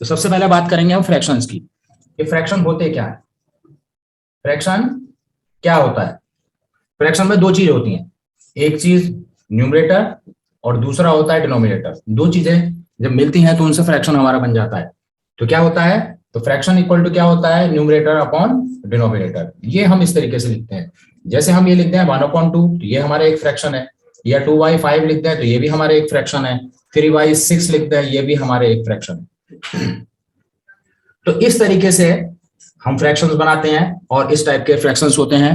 तो सबसे पहले बात करेंगे हम फ्रैक्शंस की, कि फ्रैक्शन होते क्या है। फ्रैक्शन क्या होता है? फ्रैक्शन में दो चीज होती हैं, एक चीज न्यूमरेटर और दूसरा होता है डिनोमिनेटर। दो चीजें जब मिलती हैं तो उनसे फ्रैक्शन हमारा बन जाता है। तो क्या होता है? तो फ्रैक्शन इक्वल टू क्या होता है? Numerator upon denominator. ये हम इस तरीके से लिखते हैं, जैसे हम ये लिखते हैं 1/2 तो ये हमारा एक फ्रैक्शन है, या 2/5 लिखते हैं तो ये भी हमारे एक फ्रैक्शन है, 3/6 लिखते हैं ये भी हमारे एक फ्रैक्शन है। तो इस तरीके से हम फ्रैक्शंस बनाते हैं और इस टाइप के फ्रैक्शंस होते हैं।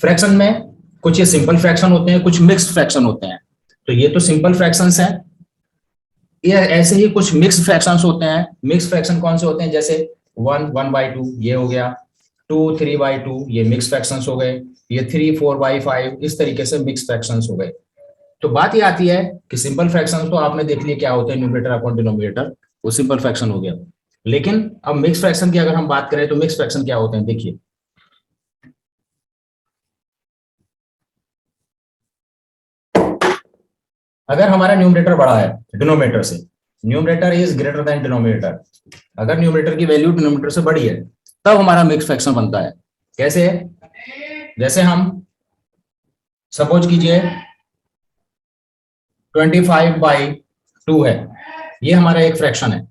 फ्रैक्शन में कुछ ये सिंपल फ्रैक्शन होते हैं, कुछ मिक्स फ्रैक्शन होते हैं। तो ये तो सिंपल फ्रैक्शंस हैं। ये ऐसे ही कुछ मिक्स फ्रैक्शंस होते हैं। मिक्स फ्रैक्शन कौन से होते हैं? जैसे 1/2 ये हो गया, 2 3/2 ये मिक्स फ्रैक्शंस हो गए, ये 3 4/5 इस तरीके से मिक्स फ्रैक्शंस हो गए। तो बात ये आती है कि सिंपल फ्रैक्शंस तो आपने देख लिया क्या होते हैं, न्यूमरेटर अपॉन डिनोमिनेटर, वो सिंपल फ्रैक्शन हो गया। लेकिन अब मिक्स फ्रैक्शन की अगर हम बात करें तो मिक्स फ्रैक्शन क्या होते हैं, देखिए। अगर हमारा न्यूमरेटर बड़ा है डिनोमिनेटर से, numerator is greater than denominator, अगर न्यूमरेटर की वैल्यू डिनोमिनेटर से बड़ी है तब हमारा मिक्स फ्रैक्शन बनता है। कैसे? जैसे हम सपोज कीजिए 25/2 है, ये हमारा एक फ्रैक्शन है,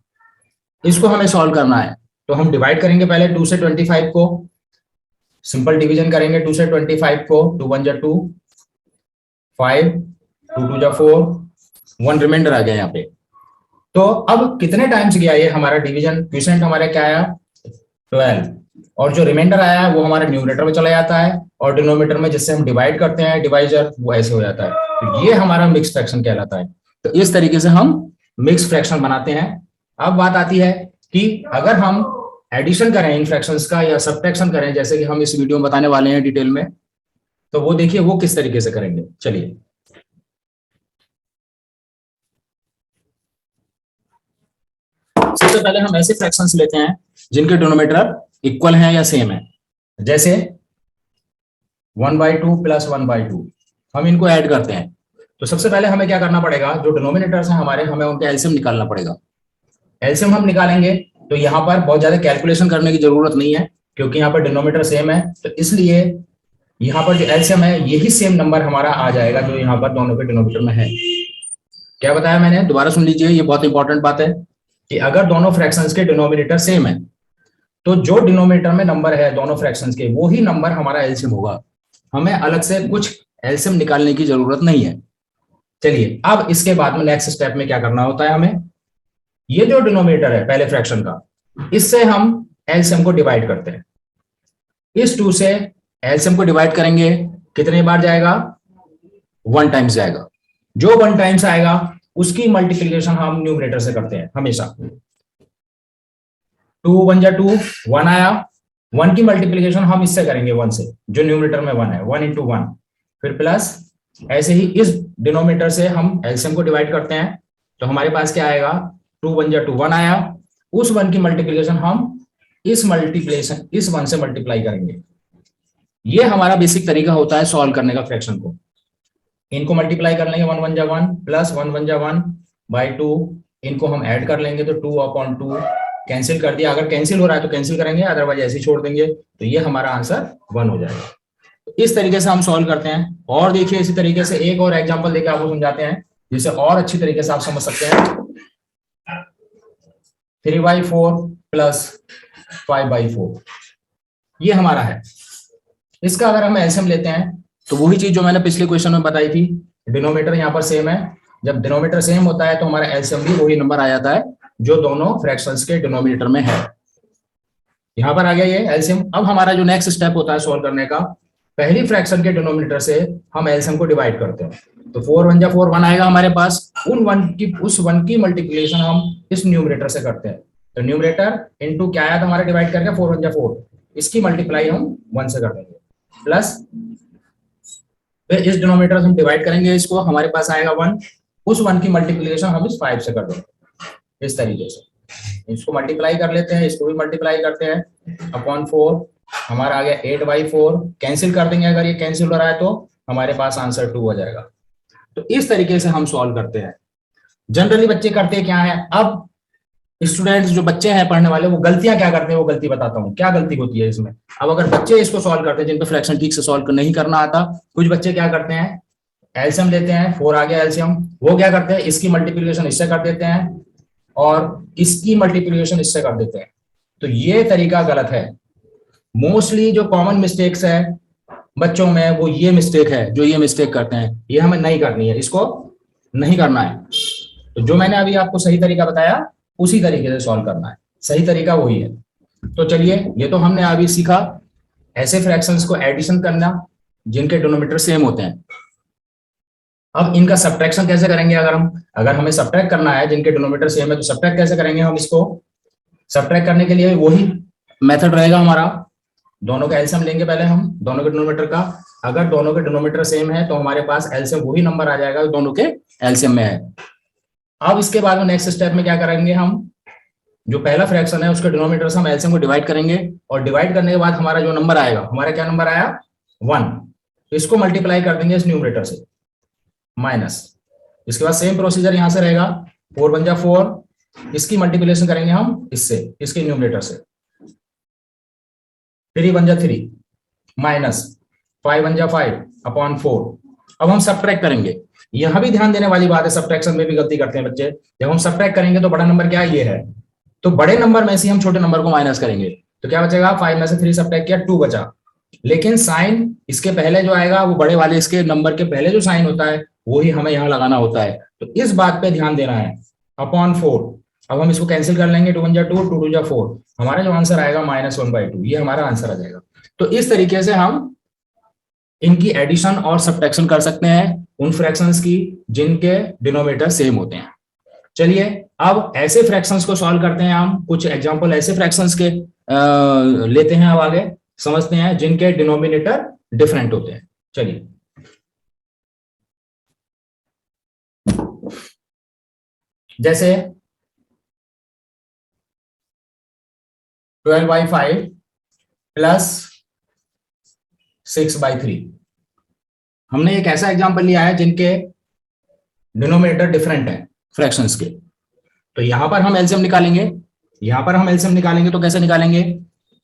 इसको हमें सॉल्व करना है। तो हम डिवाइड करेंगे पहले 2 से 25 को, सिंपल डिवीजन करेंगे 2 से 25 को, 2 1 जा 2, 5 2 2 जा 4, 1 रिमाइंडर आ गया यहाँ पे। तो अब कितने टाइम्स गया ये हमारा डिवीजन? क्वोशिएंट हमारा क्या आया? 12, और जो रिमाइंडर आया है वो हमारे न्यूमरेटर में चला जाता है, और डिनोमिनेटर में जिससे हम डिवाइड करते हैं डिवाइजर, वो ऐसे हो जाता है। तो ये हमारा मिक्स फ्रैक्शन कहलाता है। तो इस तरीके से हम मिक्स फ्रैक्शन बनाते हैं। अब बात आती है कि अगर हम एडिशन करें इन फ्रैक्शंस का या सब्ट्रैक्शन करें, जैसे कि हम इस वीडियो में बताने वाले हैं डिटेल में, तो वो देखिए वो किस तरीके से करेंगे। चलिए, सबसे पहले हम ऐसे फ्रैक्शंस लेते हैं जिनके डिनोमिनेटर इक्वल हैं या सेम है। जैसे 1/2 प्लस 1/2, हम इनको ऐड करते हैं। तो सबसे पहले हमें क्या करना पड़ेगा? जो डिनोमिनेटर्स हैं हमारे, हमें उनके एलसीएम निकालना पड़ेगा। एलसीएम हम निकालेंगे तो यहाँ पर बहुत ज्यादा कैलकुलेशन करने की जरूरत नहीं है, क्योंकि यहाँ पर डिनोमिनेटर सेम है। तो इसलिए यहाँ पर जो एलसीएम है यही सेम नंबर हमारा आ जाएगा जो यहाँ पर दोनों के डिनोमिनेटर में है। क्या बताया मैंने? दोबारा सुन लीजिए, ये बहुत इंपॉर्टेंट बात है कि अगर दोनों फ्रैक्शंस के डिनोमिनेटर सेम है तो जो डिनोमिनेटर में नंबर है दोनों फ्रैक्शंस के, वो ही नंबर हमारा एलसीएम होगा। हमें अलग से कुछ एलसीएम निकालने की जरूरत नहीं है। चलिए, अब इसके बाद में नेक्स्ट स्टेप में क्या करना होता है हमें? ये जो डिनोमिनेटर है पहले फ्रैक्शन का, इससे हम एलसीएम को डिवाइड करते हैं। इस 2 से एलसीएम को डिवाइड करेंगे, कितने बार जाएगा? 1 टाइम्स जाएगा। जो 1 टाइम्स आएगा उसकी मल्टीप्लिकेशन हम न्यूमरेटर से करते हैं हमेशा। 2 1 जा 2, 1 आया, 1 की मल्टीप्लिकेशन हम इससे करेंगे 1 से, जो न्यूमरेटर में 1 है, 1 × 1, फिर प्लस। ऐसे ही इस डिनोमिनेटर से हम एलसीएम को डिवाइड करते हैं, तो हमारे पास क्या आएगा? 2 1 जा 2, 1 आया, उस 1 की मल्टीप्लिकेशन हम इस 1 से मल्टीप्लाई करेंगे। ये हमारा बेसिक तरीका होता है सॉल्व करने का फ्रैक्शन को। इनको मल्टीप्लाई कर लेंगे, 1 1 जा 1 प्लस 1 1 जा 1/2, इनको हम ऐड कर लेंगे तो 2/2, कैंसिल कर दिया। अगर कैंसिल हो रहा है तो कैंसिल करेंगे, अदरवाइज ऐसे ही छोड़ देंगे। तो ये हमारा आंसर 1 हो जाएगा। तो इस तरीके से हम सॉल्व करते हैं। और देखिए इसी तरीके से एक और एग्जांपल देकर आपको समझाते हैं, जिससे और अच्छी तरीके से आप समझ सकते हैं। 3/4 प्लस 5/4 ये हमारा है। इसका अगर हम एलसीएम लेते हैं तो वही चीज जो मैंने पिछले क्वेश्चन में बताई थी, डिनोमिनेटर यहाँ पर सेम है। जब डिनोमिनेटर सेम होता है तो हमारा एलसीएम भी वही नंबर आ जाता है जो दोनों फ्रैक्शंस के डिनोमिनेटर में है। यहाँ पर आ गया ये एलसीएम। अब हमारा जो नेक्स्ट स्टेप होता है सॉल्व करने का, पहली फ्रैक्शन के डिनोमिनेटर से हम एलसीएम को डिवाइड करते हैं। तो 4 1 जा 4, 1 आएगा हमारे पास, उस 1 की मल्टीप्लिकेशन हम इस न्यूमरेटर से करते हैं। तो न्यूमरेटर इनटू क्या आया था हमारा डिवाइड करके? 4 1 जा 4, इसकी मल्टीप्लाई हम 1 से कर देंगे, प्लस फिर इस डिनोमिनेटर से हम डिवाइड करेंगे इसको, हमारे पास आएगा 1, उस 1 की मल्टीप्लिकेशन हम इस 5 से कर देंगे। इस तरीके से इसको मल्टीप्लाई कर लेते हैं, इसको भी मल्टीप्लाई करते हैं, अपॉन 4 हमारा आ गया 8/4, कैंसिल कर देंगे। अगर ये कैंसिल हो रहा है तो हमारे पास आंसर 2 हो जाएगा। तो इस तरीके से हम सॉल्व करते हैं। जनरली बच्चे करते क्या है, अब स्टूडेंट्स जो बच्चे हैं पढ़ने वाले, वो गलतियां क्या करते हैं, वो गलती बताता हूँ क्या गलती होती है इसमें। अब अगर बच्चे इसको सॉल्व करते हैं जिनको फ्रैक्शन ठीक से सॉल्व नहीं करना आता, कुछ बच्चे क्या करते हैं, एलसीएम लेते हैं, 4 आ गया एलसीएम, वो क्या करते हैं, इसकी मल्टीप्लिकेशन इससे कर देते हैं और इसकी मल्टीप्लिकेशन इससे कर देते हैं। तो ये तरीका गलत है। मोस्टली जो कॉमन मिस्टेक्स है बच्चों में वो ये मिस्टेक है, जो ये मिस्टेक करते हैं, ये हमें नहीं करनी है, इसको नहीं करना है। तो जो मैंने अभी आपको सही तरीका बताया उसी तरीके से सॉल्व करना है, सही तरीका वही है। तो चलिए, ये तो हमने अभी सीखा ऐसे फ्रैक्शंस को एडिशन करना जिनके डिनोमिनेटर सेम होते हैं। अब इनका सब्ट्रैक्शन कैसे करेंगे, अगर हमें सब्ट्रैक्ट करना है जिनके डिनोमिनेटर सेम है तो सब्ट्रैक्ट कैसे करेंगे हम इसको। सब्ट्रैक्ट करने के लिए वही मेथड रहेगा हमारा, दोनों का एलसीएम लेंगे पहले हम दोनों के डिनोमिनेटर का। अगर दोनों के डिनोमिनेटर सेम है तो हमारे पास एलसीएम वही नंबर आ जाएगा दोनों के एलसीएम में है। अब इसके बाद में नेक्स्ट स्टेप में क्या करेंगे, हम जो पहला फ्रैक्शन है उसके डिनोमिनेटर से हम एलसीएम को डिवाइड करेंगे और डिवाइड करने के बाद हमारा जो नंबर आएगा, हमारा क्या नंबर आया 1, इसको मल्टीप्लाई कर देंगे इस न्यूमरेटर से माइनस। इसके बाद सेम प्रोसीजर यहां से रहेगा, 4 बन जा 4, इसकी मल्टीप्लिकेशन करेंगे हम इससे, इसके न्यूमरेटर से, 3 बन जा 3 माइनस 5 बन जा 5 अपॉन 4। अब हम सब्ट्रैक्ट करेंगे, यहां भी ध्यान देने वाली बात है, सब्ट्रैक्शन में भी गलती करते हैं बच्चे। जब हम सब्ट्रैक्ट करेंगे तो बड़ा नंबर क्या है, ये है, तो बड़े नंबर में से हम छोटे नंबर को माइनस करेंगे, तो क्या बचेगा, 5 में से 3 सब्ट्रैक्ट किया 2 बचा। लेकिन साइन इसके पहले जो आएगा वो बड़े वाले इसके नंबर के पहले जो साइन होता है वही हमें यहाँ लगाना होता है, तो इस बात पे ध्यान देना है। अपॉन 4, अब हम इसको कैंसिल कर लेंगे, 2 1 जा 2, 2 2 जा 4, हमारा जो आंसर आएगा -1/2, ये हमारा आंसर आ जाएगा। तो इस तरीके से हम इनकी एडिशन और सब्ट्रैक्शन कर सकते हैं उन फ्रैक्शंस की जिनके डिनोमिनेटर सेम होते हैं। चलिए, अब ऐसे फ्रैक्शंस को सॉल्व करते हैं, हम कुछ एग्जांपल ऐसे फ्रैक्शंस के लेते हैं, अब आगे समझते हैं जिनके डिनोमिनेटर डिफरेंट होते हैं। चलिए, जैसे 12/5 प्लस 6/3, हमने एक ऐसा एग्जांपल लिया है जिनके डिनोमिनेटर डिफरेंट है फ्रैक्शंस के। तो यहां पर हम एलसीएम निकालेंगे, तो कैसे निकालेंगे,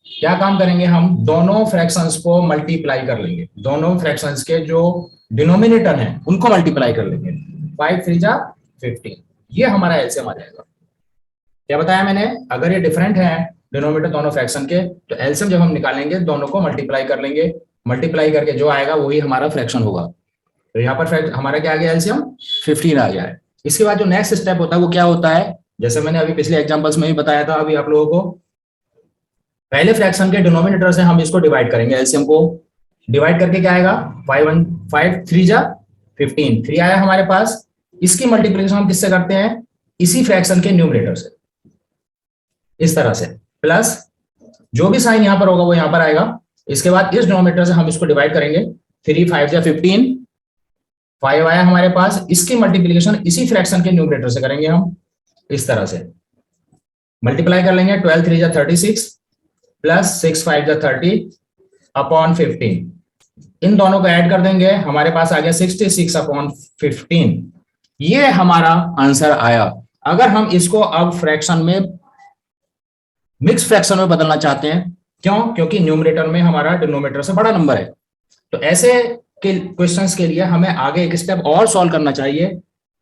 क्या काम करेंगे, हम दोनों फ्रैक्शंस को मल्टीप्लाई कर लेंगे, दोनों फ्रैक्शंस के जो डिनोमिनेटर हैं उनको मल्टीप्लाई कर लेंगे, 5 3 जा 15, ये हमारा एलसीएम आ जाएगा। क्या बताया मैंने, अगर ये डिफरेंट है डिनोमिनेटर दोनों फ्रैक्शन के तो एलसीएम जब हम निकालेंगे दोनों को मल्टीप्लाई कर लेंगे, मल्टीप्लाई करके जो आएगा वही हमारा फ्रैक्शन होगा। तो यहाँ पर हमारा क्या आ गया, एलसीएम 15 आ गया है। इसके बाद जो नेक्स्ट स्टेप होता है वो क्या होता है, जैसे मैंने अभी पिछले एग्जांपल्स में भी बताया था अभी आप लोगों को, पहले फ्रैक्शन के डिनोमिनेटर से हम इसको डिवाइड करेंगे, एलसीएम को डिवाइड करके क्या आएगा, 5 3 जा 15, 3 आया हमारे पास। इसकी मल्टीप्लिकेशन हम किससे करते हैं, इसी फ्रैक्शन के न्यूमरेटर से, इस तरह से, प्लस जो भी साइन यहां पर होगा वो यहां पर आएगा। इसके बाद इस डिनोमिनेटर से हम इसको डिवाइड करेंगे, 3 5 जा 15, 5 आया हमारे पास, इसकी मल्टीप्लिकेशन इसी फ्रैक्शन के न्यूमरेटर से करेंगे हम, इस तरह से मल्टीप्लाई कर लेंगे, 12 3 जा 36 प्लस 6 5 जा 30 अपॉन 15, इन दोनों को ऐड कर देंगे, हमारे पास आ गया 66 अपॉन 15, ये हमारा आंसर आया। अगर हम इसको अब फ्रैक्शन में, मिक्स फ्रैक्शन में बदलना चाहते हैं, क्यों, क्योंकि न्यूमरेटर में हमारा डिनोमिनेटर से बड़ा नंबर है, तो ऐसे के क्वेश्चंस के लिए हमें आगे एक स्टेप और सॉल्व करना चाहिए,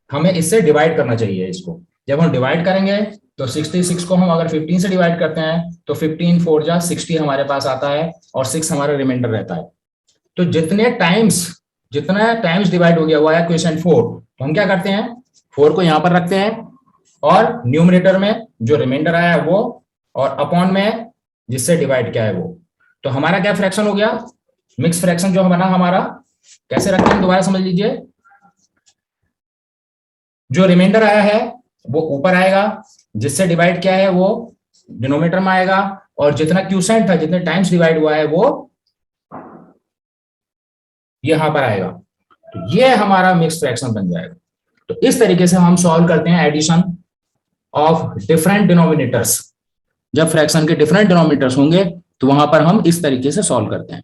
हमें इससे डिवाइड करना चाहिए इसको। जब हम डिवाइड करेंगे तो 66 को हम अगर 15 से डिवाइड करते हैं तो 15 4 जा 60 हमारे पास आता है और 6 हमारा रिमाइंडर रहता है। तो जितना टाइम्स डिवाइड हो गया हुआ है क्वेश्चन 4, तो हम क्या करते हैं, 4 को यहां पर रखते हैं और न्यूमरेटर में जो रिमाइंडर आया है वो, और अपॉन में जिससे डिवाइड किया है वो, तो हमारा क्या फ्रैक्शन हो गया, मिक्स फ्रैक्शन जो बना हमारा। कैसे रखते हैं दोबारा समझ लीजिए, जो रिमाइंडर आया है वो ऊपर आएगा, जिससे डिवाइड किया है वो डिनोमिनेटर में आएगा, और जितना क्यूसेंट था, जितने टाइम्स डिवाइड हुआ है वो यहां पर आएगा, तो ये हमारा मिक्स फ्रैक्शन बन जाएगा। तो इस तरीके से हम सॉल्व करते हैं एडिशन ऑफ डिफरेंट डिनोमिनेटर्स। जब फ्रैक्शन के डिफरेंट डिनोमिनेटर्स होंगे तो वहां पर हम इस तरीके से सॉल्व करते हैं।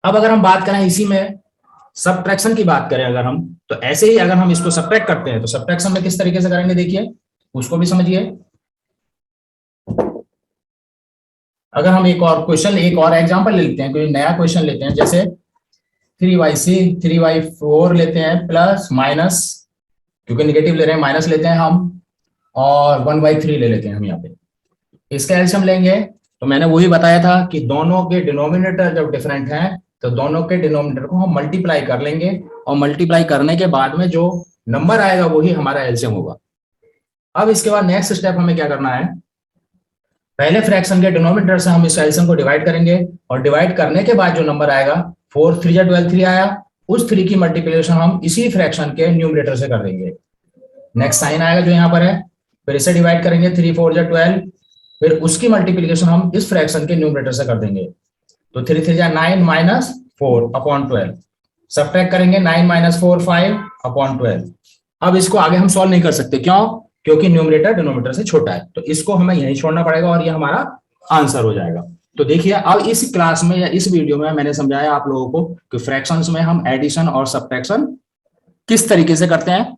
अब अगर हम बात करें इसी में सब्ट्रैक्शन की बात करें अगर हम, तो ऐसे ही अगर हम इसको सब्ट्रैक्ट करते हैं तो सब्ट्रैक्शन में किस तरीके से करेंगे देखिए, उसको भी समझिए। अगर हम एक और एग्जांपल ले लेते हैं, कोई नया क्वेश्चन लेते हैं, जैसे 3y4 लेते हैं प्लस माइनस, क्योंकि निगेटिव ले रहे हैं माइनस लेते हैं हम, और 1/3 ले लेते हैं हम यहाँ पे। इसका एलसीएम लेंगे तो मैंने वही बताया था कि दोनों के डिनोमिनेटर जब डिफरेंट हैं तो दोनों के डिनोमिनेटर को हम मल्टीप्लाई कर लेंगे, और मल्टीप्लाई करने के बाद में जो नंबर आएगा वही हमारा एलसीएम होगा। अब इसके बाद नेक्स्ट स्टेप हमें क्या करना है, पहले फ्रैक्शन के डिनोमिनेटर से हम इस एलसीएम को डिवाइड करेंगे, और डिवाइड करने के बाद जो नंबर आएगा 4 3 12 3 आया, उस 3 की मल्टीप्लिकेशन हम इसी फ्रैक्शन के न्यूमरेटर से कर देंगे। नेक्स्ट साइन आएगा जो यहाँ पर है, फिर इसे डिवाइड करेंगे 3 4 12, फिर उसकी मल्टीप्लिकेशन हम इस फ्रैक्शन के न्यूमरेटर से कर देंगे। तो 3 3 9 माइनस 4 अपॉन 12, सब्ट्रैक्ट करेंगे 9 माइनस 4 5 अपॉन 12। अब इसको आगे हम सॉल्व नहीं कर सकते, क्यों? क्योंकि न्यूमरेटर डिनोमिनेटर से छोटा है, तो इसको हमें यहीं छोड़ना पड़ेगा और ये हमारा आंसर हो जाएगा। तो देखिए अब इस क्लास में या इस वीडियो में मैंने समझाया आप लोगों को कि फ्रैक्शंस में हम एडिशन और सब्ट्रैक्शन किस तरीके से करते हैं।